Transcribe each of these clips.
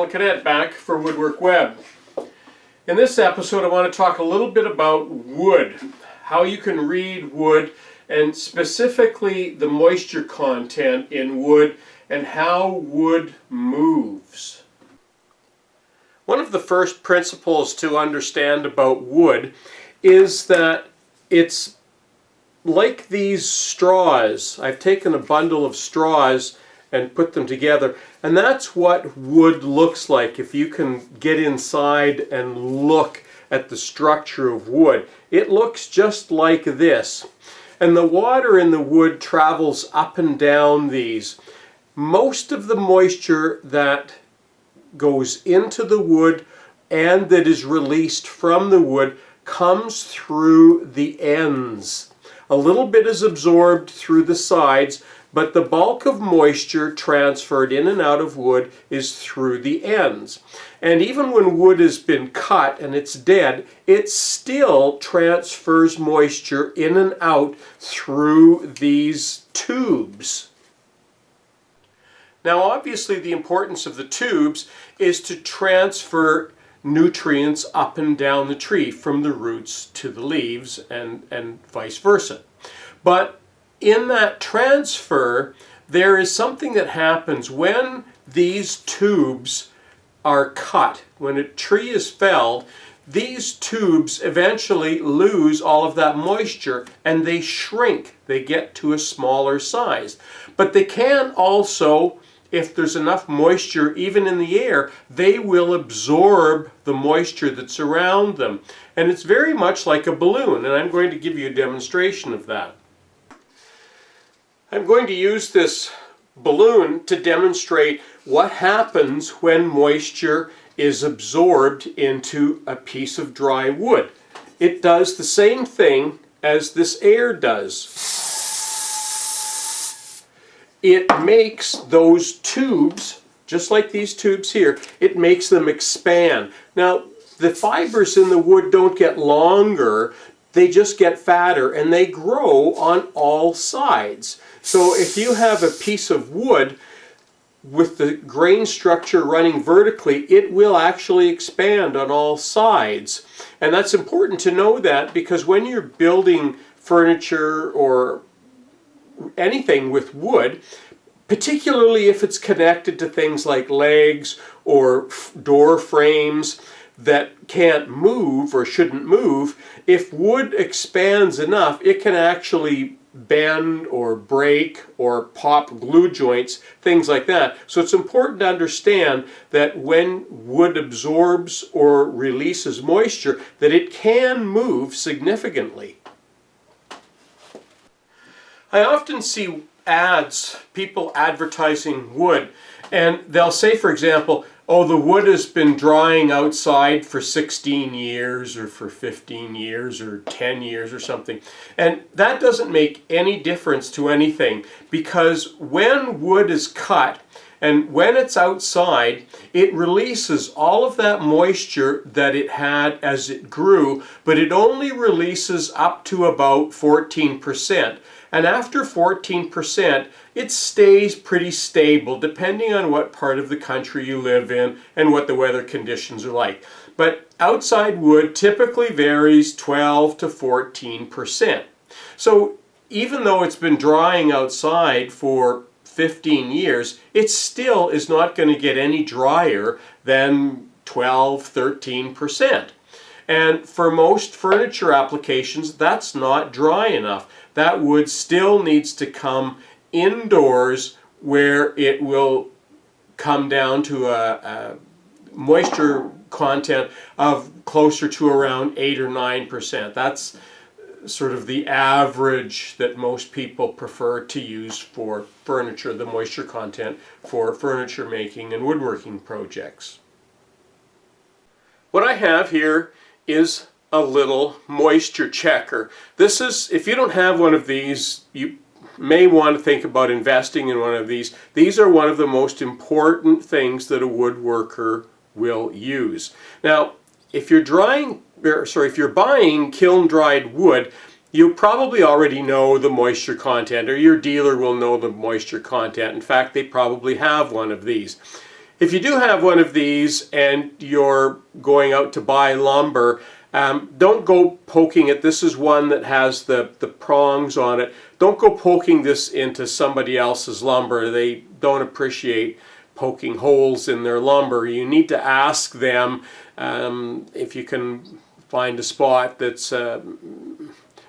Colin Cadet back for Woodwork Web. In this episode I want to talk a little bit about wood, how you can read wood, and specifically the moisture content in wood and how wood moves. One of the first principles to understand about wood is that it's like these straws. I've taken a bundle of straws and put them together, and that's what wood looks like if you can get inside and look at the structure of wood. It looks just like this, and the water in the wood travels up and down these. Most of the moisture that goes into the wood and that is released from the wood comes through the ends. A little bit is absorbed through the sides, but the bulk of moisture transferred in and out of wood is through the ends. And even when wood has been cut and it's dead, it still transfers moisture in and out through these tubes. Now obviously the importance of the tubes is to transfer nutrients up and down the tree from the roots to the leaves and vice versa. But in that transfer, there is something that happens when these tubes are cut. When a tree is felled, these tubes eventually lose all of that moisture and they shrink. They get to a smaller size. But they can also, if there's enough moisture even in the air, they will absorb the moisture that's around them. And it's very much like a balloon, and I'm going to give you a demonstration of that. I'm going to use this balloon to demonstrate what happens when moisture is absorbed into a piece of dry wood. It does the same thing as this air does. It makes those tubes, just like these tubes here, it makes them expand. Now, the fibers in the wood don't get longer, they just get fatter, and they grow on all sides. So if you have a piece of wood with the grain structure running vertically, it will actually expand on all sides. And that's important to know that, because when you're building furniture or anything with wood, particularly if it's connected to things like legs or door frames that can't move or shouldn't move, if wood expands enough, it can actually bend or break or pop glue joints, things like that. So it's important to understand that when wood absorbs or releases moisture, that it can move significantly. I often see ads, people advertising wood, and they'll say, for example, oh, the wood has been drying outside for 16 years or for 15 years or 10 years or something. And that doesn't make any difference to anything, because when wood is cut and when it's outside, it releases all of that moisture that it had as it grew, but it only releases up to about 14%. And after 14%, it stays pretty stable depending on what part of the country you live in and what the weather conditions are like. But outside wood typically varies 12 to 14%. So even though it's been drying outside for 15 years, it still is not going to get any drier than 12, 13%. And for most furniture applications, that's not dry enough. That wood still needs to come indoors where it will come down to a moisture content of closer to around 8 or 9%. That's sort of the average that most people prefer to use for furniture, the moisture content for furniture making and woodworking projects. What I have here is a little moisture checker. This is, if you don't have one of these, you may want to think about investing in one of these. These are one of the most important things that a woodworker will use. Now, if you're buying kiln-dried wood, you probably already know the moisture content, or your dealer will know the moisture content. In fact, they probably have one of these. If you do have one of these and you're going out to buy lumber, don't go poking it. This is one that has the prongs on it. Don't go poking this into somebody else's lumber. They don't appreciate poking holes in their lumber. You need to ask them if you can find a spot that's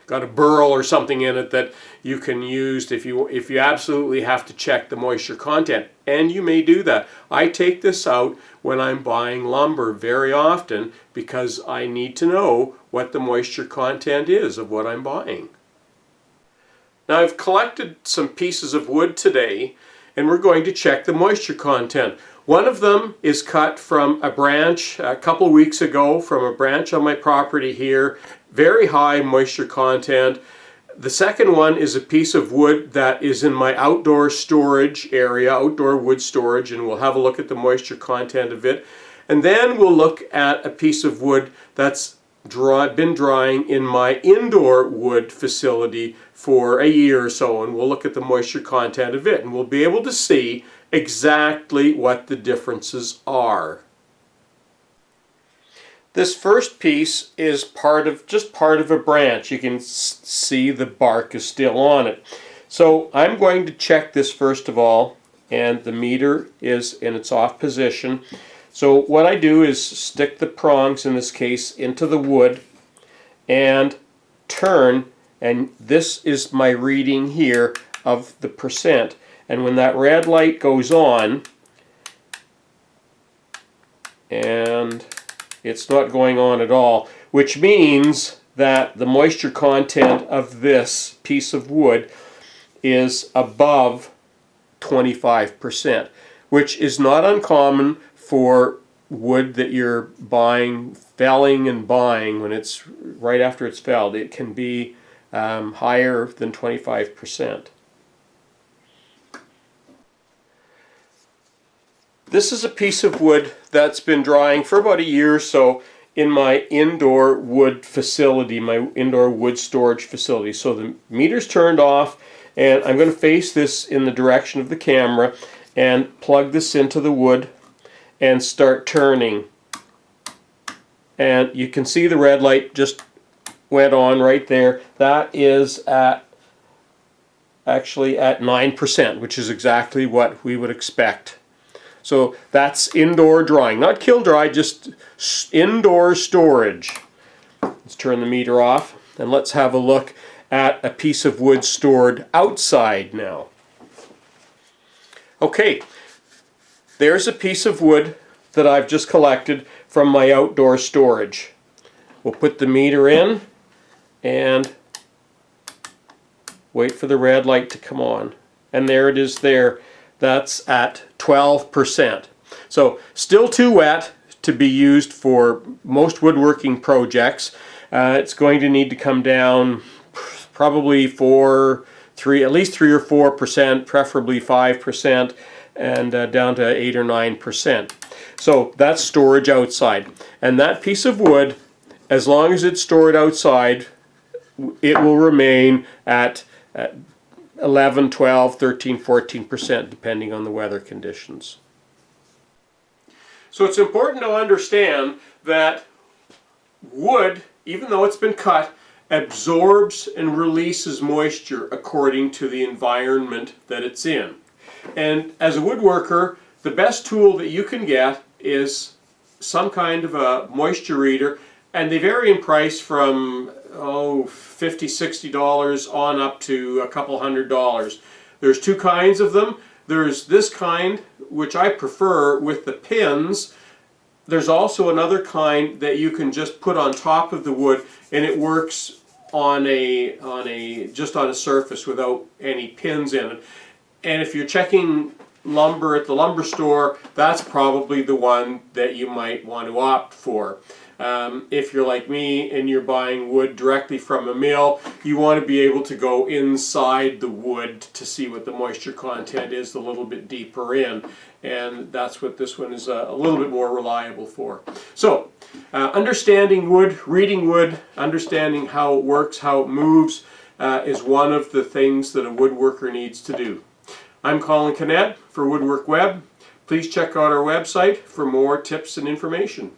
got a burl or something in it that you can use if you absolutely have to check the moisture content. And you may do that. I take this out when I'm buying lumber very often because I need to know what the moisture content is of what I'm buying. Now I've collected some pieces of wood today and we're going to check the moisture content. One of them is cut from a branch a couple of weeks ago from a branch on my property here. Very high moisture content. The second one is a piece of wood that is in my outdoor storage area, outdoor wood storage, and we'll have a look at the moisture content of it. And then we'll look at a piece of wood that's been drying in my indoor wood facility for a year or so, and we'll look at the moisture content of it, and we'll be able to see exactly what the differences are. This first piece is just part of a branch. You can see the bark is still on it. So I'm going to check this first of all, and the meter is in its off position. So what I do is stick the prongs, in this case, into the wood and turn, and this is my reading here of the percent. And when that red light goes on, and it's not going on at all, which means that the moisture content of this piece of wood is above 25%, which is not uncommon for wood that you're felling and buying when it's right after it's felled. It can be higher than 25%. This is a piece of wood that's been drying for about a year or so in my indoor wood facility, my indoor wood storage facility. So the meter's turned off, and I'm going to face this in the direction of the camera and plug this into the wood and start turning. And you can see the red light just went on right there. That is actually at 9%, which is exactly what we would expect. So that's indoor drying, not kill dry, just indoor storage. Let's turn the meter off and let's have a look at a piece of wood stored outside now. Okay, there's a piece of wood that I've just collected from my outdoor storage. We'll put the meter in and wait for the red light to come on. And there it is there. That's at 12%. So still too wet to be used for most woodworking projects. It's going to need to come down probably at least 3 or 4%, preferably 5%, and down to 8 or 9%. So that's storage outside. And that piece of wood, as long as it's stored outside, it will remain at 11, 12, 13, 14%, depending on the weather conditions. So it's important to understand that wood, even though it's been cut, absorbs and releases moisture according to the environment that it's in. And as a woodworker, the best tool that you can get is some kind of a moisture reader, and they vary in price from $50, $60 on up to a couple $100. There's two kinds of them. There's this kind, which I prefer, with the pins. There's also another kind that you can just put on top of the wood, and it works just on a surface without any pins in it. And if you're checking lumber at the lumber store, that's probably the one that you might want to opt for. If you're like me and you're buying wood directly from a mill, you want to be able to go inside the wood to see what the moisture content is a little bit deeper in, and that's what this one is a little bit more reliable for. So understanding wood, reading wood, understanding how it works, how it moves, is one of the things that a woodworker needs to do. I'm Colin Canet for Woodwork Web. Please check out our website for more tips and information.